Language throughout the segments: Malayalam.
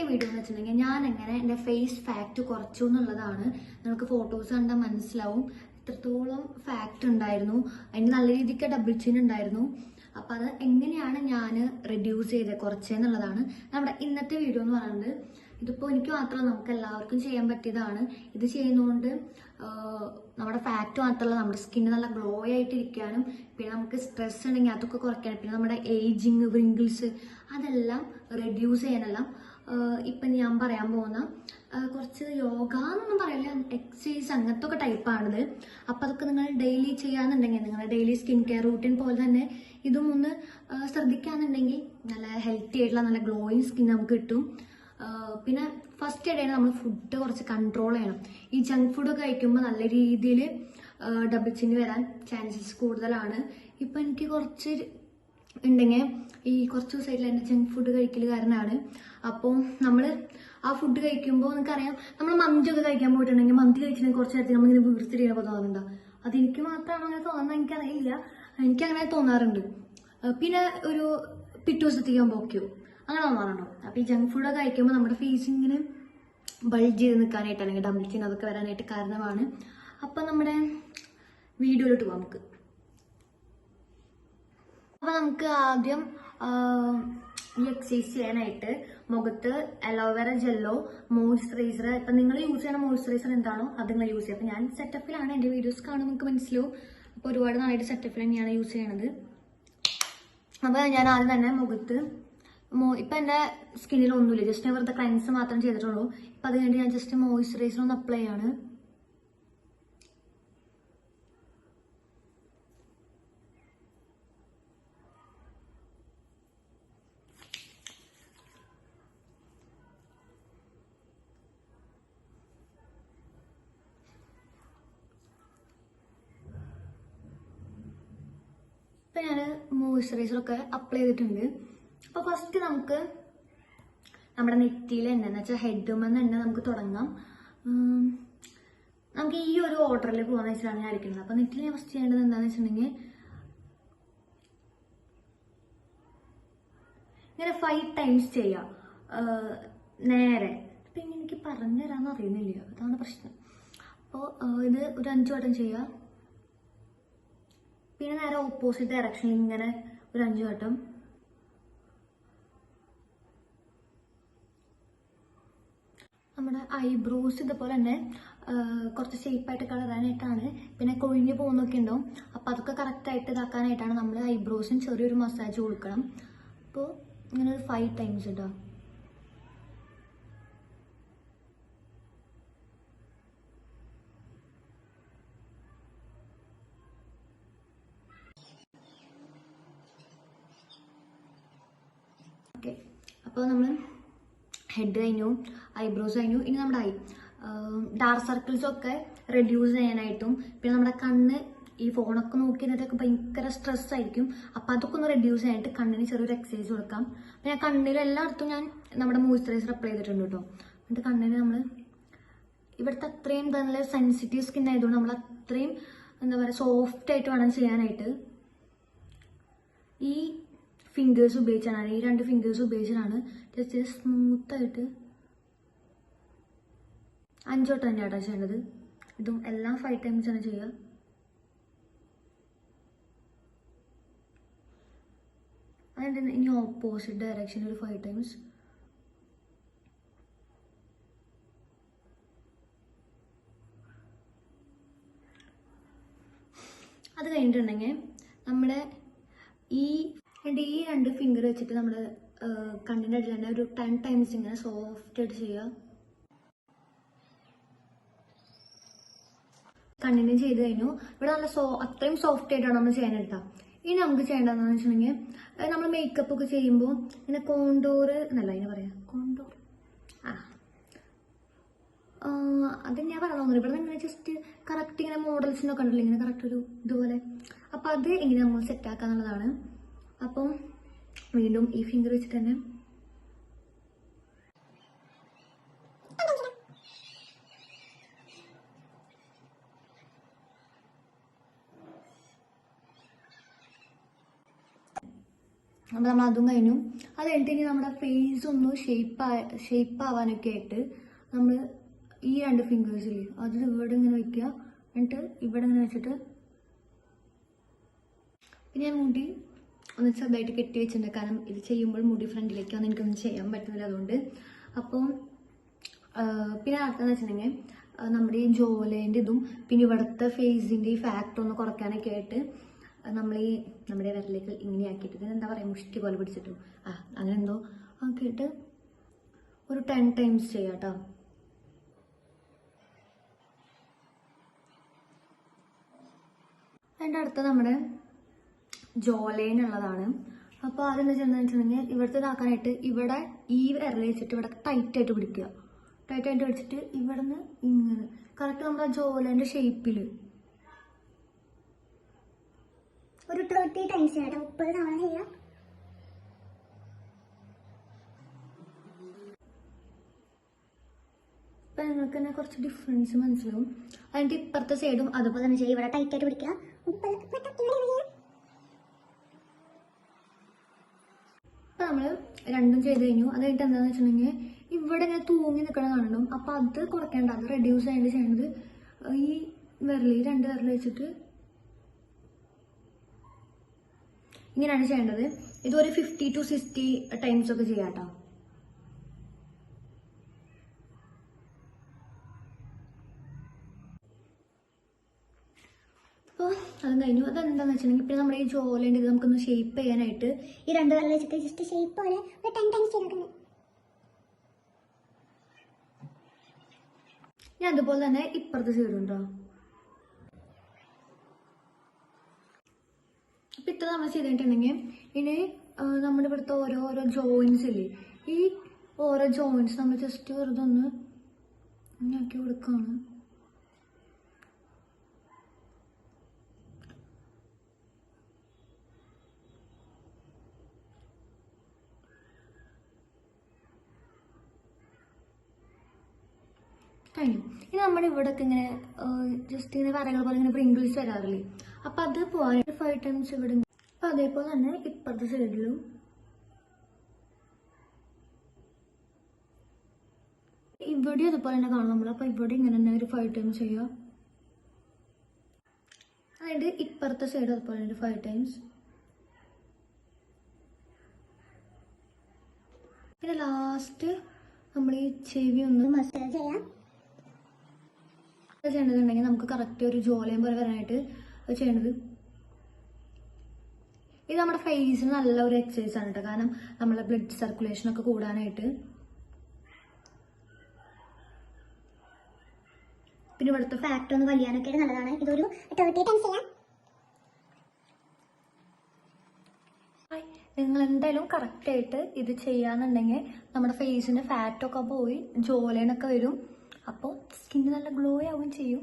വീഡിയോ എന്ന് വെച്ചിട്ടുണ്ടെങ്കിൽ ഞാൻ എങ്ങനെ എൻ്റെ ഫേസ് ഫാറ്റ് കുറച്ചു എന്നുള്ളതാണ്. നിങ്ങൾക്ക് ഫോട്ടോസ് കണ്ടാൽ മനസ്സിലാവും എത്രത്തോളം ഫാറ്റ് ഉണ്ടായിരുന്നു. അതിന് നല്ല രീതിക്ക് ഡബിൾ ചിൻ ഉണ്ടായിരുന്നു. അപ്പം അത് എങ്ങനെയാണ് ഞാൻ റെഡ്യൂസ് ചെയ്തത് കുറച്ചെന്നുള്ളതാണ് നമ്മുടെ ഇന്നത്തെ വീഡിയോ എന്ന് പറയുന്നത്. ഇതിപ്പോൾ എനിക്ക് മാത്രമല്ല, നമുക്ക് എല്ലാവർക്കും ചെയ്യാൻ പറ്റിയതാണ്. ഇത് ചെയ്യുന്നതുകൊണ്ട് നമ്മുടെ ഫാറ്റ് മാത്രമല്ല, നമ്മുടെ സ്കിന്ന് നല്ല ഗ്ലോ ആയിട്ടിരിക്കാനും, പിന്നെ നമുക്ക് സ്ട്രെസ് ഉണ്ടെങ്കിൽ അതൊക്കെ കുറയ്ക്കാനും, പിന്നെ നമ്മുടെ ഏജിങ് വ്രിങ്കിൾസ് അതെല്ലാം റെഡ്യൂസ് ചെയ്യാനെല്ലാം ഇപ്പം ഞാൻ പറയാൻ പോകുന്ന കുറച്ച് യോഗ എന്നൊന്നും പറയില്ല, എക്സസൈസ് അങ്ങനത്തെ ഒക്കെ ടൈപ്പാണിത്. അപ്പം അതൊക്കെ നിങ്ങൾ ഡെയിലി ചെയ്യാന്നുണ്ടെങ്കിൽ, നിങ്ങളുടെ ഡെയിലി സ്കിൻ കെയർ റൂട്ടീൻ പോലെ തന്നെ ഇതും ഒന്ന് ശ്രദ്ധിക്കാന്നുണ്ടെങ്കിൽ നല്ല ഹെൽത്തി ആയിട്ടുള്ള നല്ല ഗ്ലോയിങ് സ്കിൻ നമുക്ക് കിട്ടും. പിന്നെ ഫസ്റ്റ് ഇടയിൽ നമ്മൾ ഫുഡ് കുറച്ച് കൺട്രോൾ ചെയ്യണം. ഈ ജങ്ക് ഫുഡൊക്കെ കഴിക്കുമ്പോൾ നല്ല രീതിയിൽ ഡബിൾ ചിൻ വരാൻ ചാൻസസ് കൂടുതലാണ്. ഇപ്പം എനിക്ക് കുറച്ച് ഉണ്ടെങ്കിൽ ഈ കുറച്ച് ദിവസമായിട്ടുള്ള എൻ്റെ ജങ്ക് ഫുഡ് കഴിക്കൽ കാരണമാണ്. അപ്പോൾ നമ്മൾ ആ ഫുഡ് കഴിക്കുമ്പോൾ നിങ്ങൾക്കറിയാം, നമ്മൾ മന്തിയൊക്കെ കഴിക്കാൻ പോയിട്ടുണ്ടെങ്കിൽ മന്തി കഴിച്ചിട്ടുണ്ടെങ്കിൽ കുറച്ച് നേരത്തിൽ നമ്മളിങ്ങനെ വീർത്തിരിയൊക്കെ തോന്നുന്നുണ്ടോ? അതെനിക്ക് മാത്രമാണ് അങ്ങനെ തോന്നുന്നത്, എനിക്കറിയില്ല, എനിക്കങ്ങനെ തോന്നാറുണ്ട്. പിന്നെ ഒരു പിറ്റേ ദിവസത്തേക്ക് ആകുമ്പോൾ ഓക്കെയോ അങ്ങനെ തോന്നാറുണ്ടോ? അപ്പോൾ ഈ ജങ്ക് ഫുഡൊക്കെ കഴിക്കുമ്പോൾ നമ്മുടെ ഫേസ് ഇങ്ങനെ ബൾജ് ചെയ്ത് നിൽക്കാനായിട്ട് അല്ലെങ്കിൽ ഡബിൾ ചിൻ അതൊക്കെ വരാനായിട്ട് കാരണമാണ്. അപ്പം നമ്മുടെ വീഡിയോയിലോട്ട് പോകാം നമുക്ക്. അപ്പോൾ നമുക്ക് ആദ്യം ഈ എക്സസൈസ് ചെയ്യാനായിട്ട് മുഖത്ത് അലോവേറ ജെല്ലോ മോയ്സ്ചറൈസർ, ഇപ്പം നിങ്ങൾ യൂസ് ചെയ്യുന്ന മോയ്സ്ചറൈസർ എന്താണോ അത് നിങ്ങൾ യൂസ് ചെയ്യുക. അപ്പം ഞാൻ സെറ്റപ്പിലാണ്, എൻ്റെ വീഡിയോസ് കാണുമ്പോൾ നിങ്ങൾക്ക് മനസ്സിലാവും. അപ്പോൾ ഒരുപാട് നാളായിട്ട് സെറ്റപ്പിൽ തന്നെയാണ് യൂസ് ചെയ്യണത്. അപ്പോൾ ഞാൻ ആദ്യം തന്നെ മുഖത്ത് ഇപ്പം എൻ്റെ സ്കിന്നിൽ ഒന്നുമില്ല, ജസ്റ്റ് വെറുതെ ക്ലൻസ് മാത്രം ചെയ്തിട്ടുള്ളൂ. ഇപ്പം അത് കഴിഞ്ഞിട്ട് ഞാൻ ജസ്റ്റ് മോയ്സ്ചറൈസർ ഒന്ന് അപ്ലൈ ചെയ്യാണ്. ഇപ്പം ഞാൻ മോയ്സ്ചറൈസറൊക്കെ അപ്ലൈ ചെയ്തിട്ടുണ്ട്. അപ്പോൾ ഫസ്റ്റ് നമുക്ക് നമ്മുടെ നെറ്റിയിൽ എന്താണെന്ന് വെച്ചാൽ ഹെഡുമെന്ന് തന്നെ നമുക്ക് തുടങ്ങാം. നമുക്ക് ഈ ഒരു ഓർഡറിൽ പോകാന്ന് വെച്ചിട്ടാണ് ഞാൻ ഇരിക്കുന്നത്. അപ്പോൾ നെറ്റിൽ ഞാൻ ഫസ്റ്റ് ചെയ്യേണ്ടത് എന്താണെന്ന് വെച്ചിട്ടുണ്ടെങ്കിൽ ഇങ്ങനെ 5 times ചെയ്യാം നേരെ. അപ്പം ഇങ്ങനെ എനിക്ക് പറഞ്ഞു തരാമെന്ന് അറിയുന്നില്ല, അതാണ് പ്രശ്നം. അപ്പോൾ ഇത് ഒരു 5 വട്ടം ചെയ്യുക. പിന്നെ നേരെ ഓപ്പോസിറ്റ് ഡയറക്ഷനിൽ ഇങ്ങനെ ഒരു 5 വട്ടം. നമ്മുടെ ഐബ്രോസ് ഇതുപോലെ തന്നെ കുറച്ച് ഷേപ്പായിട്ട് കളറാനായിട്ടാണ്. പിന്നെ കൊഴിഞ്ഞ് പോകുന്നൊക്കെ ഉണ്ടാവും, അപ്പോൾ അതൊക്കെ കറക്റ്റായിട്ട് ഇതാക്കാനായിട്ടാണ് നമ്മൾ ഐബ്രോസിന് ചെറിയൊരു മസാജ് കൊടുക്കണം. അപ്പോൾ ഇങ്ങനെ ഒരു 5 times ഇട്ടോ. ഓക്കെ, അപ്പോൾ നമ്മൾ ഹെഡ് കഴിഞ്ഞു, ഐബ്രോസ് കഴിഞ്ഞു. ഇനി നമ്മുടെ ഡാർക്ക് സർക്കിൾസൊക്കെ റെഡ്യൂസ് ചെയ്യാനായിട്ടും, പിന്നെ നമ്മുടെ കണ്ണ് ഈ ഫോണൊക്കെ നോക്കി നിന്നിട്ടൊക്കെ ഭയങ്കര സ്ട്രെസ് ആയിരിക്കും. അപ്പം അതൊക്കെ ഒന്ന് റെഡ്യൂസ് ചെയ്യാനായിട്ട് കണ്ണിന് ചെറിയൊരു എക്സസൈസ് കൊടുക്കാം. പിന്നെ കണ്ണിൽ എല്ലായിടത്തും ഞാൻ നമ്മുടെ മോയ്സ്ചറൈസർ അപ്ലൈ ചെയ്തിട്ടുണ്ട് കേട്ടോ. എന്നിട്ട് കണ്ണിന് നമ്മൾ ഇവിടുത്തെ അത്രയും നല്ല സെൻസിറ്റീവ് സ്കിൻ ആയതുകൊണ്ട് നമ്മൾ അത്രയും എന്താ പറയുക സോഫ്റ്റ് ആയിട്ട് വേണം ചെയ്യാനായിട്ട്. ഈ ഫിംഗേഴ്സ് ഉപയോഗിച്ചാണ്, ഈ 2 ഫിംഗേഴ്സ് ഉപയോഗിച്ചിട്ടാണ് ജസ്റ്റ് സ്മൂത്തായിട്ട് 5 വട്ടം തന്നെയാണ് ചെയ്യേണ്ടത്. ഇതും എല്ലാം 5 times ആണ് ചെയ്യുക. അതുകൊണ്ട് ഇനി ഓപ്പോസിറ്റ് ഡയറക്ഷനിൽ ഒരു 5 times. അത് കഴിഞ്ഞിട്ടുണ്ടെങ്കിൽ നമ്മുടെ ഈ 2 ഫിംഗർ വെച്ചിട്ട് നമ്മുടെ കണ്ണിൻ്റെ അടിയിൽ തന്നെ ഒരു 10 times ഇങ്ങനെ സോഫ്റ്റ് ആയിട്ട് ചെയ്യുക. കണ്ണിന് ചെയ്ത് കഴിഞ്ഞു. ഇവിടെ നല്ല അത്രയും സോഫ്റ്റ് ആയിട്ടാണ് നമ്മൾ ചെയ്യാനെടുക്കുക. ഇനി നമുക്ക് ചെയ്യേണ്ടതെന്ന് വെച്ചിട്ടുണ്ടെങ്കിൽ നമ്മൾ മേക്കപ്പ് ഒക്കെ ചെയ്യുമ്പോൾ ഇങ്ങനെ കോണ്ടോർ എന്നല്ല അതിന് പറയാം, കോണ്ടോർ അത് ഞാൻ പറയാൻ തോന്നുന്നു. ഇവിടെ ഇങ്ങനെ ജസ്റ്റ് കറക്റ്റ് ഇങ്ങനെ മോഡൽസിനൊക്കെ ഉണ്ടല്ലോ ഇങ്ങനെ കറക്റ്റ് ഒരു ഇതുപോലെ. അപ്പം അത് എങ്ങനെ നമ്മൾ സെറ്റാക്കുക എന്നുള്ളതാണ്. അപ്പം വീണ്ടും ഈ ഫിംഗർ വെച്ചിട്ട് തന്നെ അപ്പോൾ നമ്മൾ അതും കഴിഞ്ഞു. അത് കഴിഞ്ഞിട്ട് ഇനി നമ്മുടെ ഫേസ് ഒന്ന് ഷേപ്പ് ആവാനൊക്കെ ആയിട്ട് നമ്മൾ ഈ 2 ഫിംഗേഴ്സിൽ അത് ഇവിടെ ഇങ്ങനെ വെക്കുക. എന്നിട്ട് ഇവിടെ ഇങ്ങനെ വെച്ചിട്ട് പിന്നെ ഞാൻ മുടി ഒന്ന് ചെറുതായിട്ട് കെട്ടി വെച്ചിട്ടുണ്ട്. കാരണം ഇത് ചെയ്യുമ്പോൾ മുടി ഫ്രണ്ടിലേക്ക് വന്ന് എനിക്കൊന്നും ചെയ്യാൻ പറ്റുന്നില്ല. അതുകൊണ്ട് അപ്പോൾ പിന്നെ അടുത്തതെന്ന് വെച്ചിട്ടുണ്ടെങ്കിൽ നമ്മുടെ ഈ ജോലേൻ്റെ ഇതും പിന്നെ ഇവിടുത്തെ ഫേസിൻ്റെ ഈ ഫാക്ട് ഒന്ന് കുറയ്ക്കാനൊക്കെ ആയിട്ട് നമ്മുടെ വിരലിലേക്ക് ഇങ്ങനെ ആക്കിയിട്ട് എന്താ പറയുക മുഷ്ടി പോലെ പിടിച്ചിട്ടു അങ്ങനെ എന്തോ ആക്കിയിട്ട് ഒരു 10 ടൈംസ് ചെയ്യാം കേട്ടോ. അതിൻ്റെ അടുത്ത് നമ്മുടെ ജോലൈനുള്ളതാണ്. അപ്പോൾ അതെന്താ ചെയ്യുന്നത് വെച്ചിട്ടുണ്ടെങ്കിൽ ഇവിടുത്തെ ഇതാക്കാനായിട്ട് ഇവിടെ ഈ വിരൽ വെച്ചിട്ട് ഇവിടെ ടൈറ്റായിട്ട് പിടിക്കുക. ടൈറ്റായിട്ട് പിടിച്ചിട്ട് ഇവിടെ നിന്ന് ഇങ്ങനെ കറക്റ്റ് നമ്മുടെ ജോലേൻ്റെ ഷേപ്പിൽ ഒരു 30 ടൈംസ് ചെയ്യാം. 30 തവണ ചെയ്യാം. അപ്പം നിങ്ങൾക്ക് തന്നെ കുറച്ച് ഡിഫറൻസ് മനസ്സിലാവും. അതിൻ്റെ ഇപ്പുറത്തെ സൈഡും അതുപോലെ തന്നെ ചെയ്യും. ഇവിടെ ടൈറ്റായിട്ട് പിടിക്കുക. അപ്പം നമ്മൾ രണ്ടും ചെയ്ത് കഴിഞ്ഞു. അത് കഴിഞ്ഞിട്ട് എന്താണെന്ന് വെച്ചിട്ടുണ്ടെങ്കിൽ ഇവിടെ ഇങ്ങനെ തൂങ്ങി നിൽക്കണ കാണണം. അപ്പം അത് കുറയ്ക്കേണ്ട, അത് റെഡ്യൂസ് ആയിട്ട് ചെയ്യേണ്ടത് ഈ വിരൽ 2 വിരൽ വെച്ചിട്ട് ഇങ്ങനെയാണ് ചെയ്യേണ്ടത്. ഇതൊരു 50 to 60 ടൈംസ് ഒക്കെ ചെയ്യാം കേട്ടോ. അപ്പോൾ അതും കഴിഞ്ഞു. അതെന്താണെന്ന് വെച്ചിട്ടുണ്ടെങ്കിൽ പിന്നെ നമ്മുടെ ഈ ജോലിൻ്റെ ഇത് നമുക്കൊന്ന് ഷേപ്പ് ചെയ്യാനായിട്ട് ഈ 2 വിരൽ വെച്ചിട്ട് ജസ്റ്റ് ഷേപ്പ് പോലെ ഒരു 10 ടൈംസ് ചെയ്തിട്ടുണ്ട്. ഞാൻ അതുപോലെ തന്നെ ഇപ്പുറത്തെ സൈഡുണ്ടോ. അപ്പം ഇത്ര നമ്മൾ ചെയ്തിട്ടുണ്ടെങ്കിൽ ഇനി നമ്മുടെ ഇവിടുത്തെ ഓരോരോ ജോയിൻസ് ഇല്ലേ, ഈ ഓരോ ജോയിൻസ് നമ്മൾ ജസ്റ്റ് വെറുതെ ഒന്ന് ആക്കി കൊടുക്കുകയാണ്. കഴിഞ്ഞു. ഇനി നമ്മുടെ ഇവിടെയൊക്കെ ഇങ്ങനെ ജസ്റ്റ് ഇങ്ങനെ വരകൾ പോലെ ഇങ്ങനെ പ്രിങ്കിൾസ് വരാറില്ലേ, അപ്പം അത് പോകാനായിട്ട് 5 ടൈംസ് ഇവിടെ. അപ്പം അതേപോലെ തന്നെ ഇപ്പുറത്തെ സൈഡിലും ഇവിടെ അതുപോലെ തന്നെ കാണും നമ്മൾ. അപ്പം ഇവിടെ ഇങ്ങനെ തന്നെ ഒരു 5 ടൈംസ് ചെയ്യുക. അതായത് ഇപ്പുറത്തെ സൈഡ് അതുപോലെ തന്നെ 5 ടൈംസ്. പിന്നെ ലാസ്റ്റ് നമ്മൾ ഈ ചെവി ഒന്ന് മസാജ് ചെയ്യാം. ചെയ്യേണ്ടതുണ്ടെങ്കിൽ നമുക്ക് കറക്റ്റ് ഒരു ജോലയും പോലെ വരാനായിട്ട് ചെയ്യേണ്ടത്. ഇത് നമ്മുടെ ഫേസിന് നല്ല ഒരു എക്സസൈസ് ആണ് കേട്ടോ. കാരണം നമ്മളെ ബ്ലഡ് സർക്കുലേഷൻ ഒക്കെ കൂടാനായിട്ട്. പിന്നെ ഇവിടുത്തെ ഫാക്ടർ ഒന്ന് വലിയാനൊക്കെ നല്ലതാണ്. ഇതൊരു 30 ടൈംസ് ചെയ്യാം. നിങ്ങൾ എന്തായാലും കറക്റ്റായിട്ട് ഇത് ചെയ്യാന്നുണ്ടെങ്കിൽ നമ്മുടെ ഫേസിൻ്റെ ഫാറ്റൊക്കെ പോയി ജോലൈനൊക്കെ വരും. അപ്പോൾ സ്കിന്ന് നല്ല ഗ്ലോ ആവുകയും ചെയ്യും.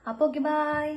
അപ്പോൾ ഓക്കെ, ബൈ.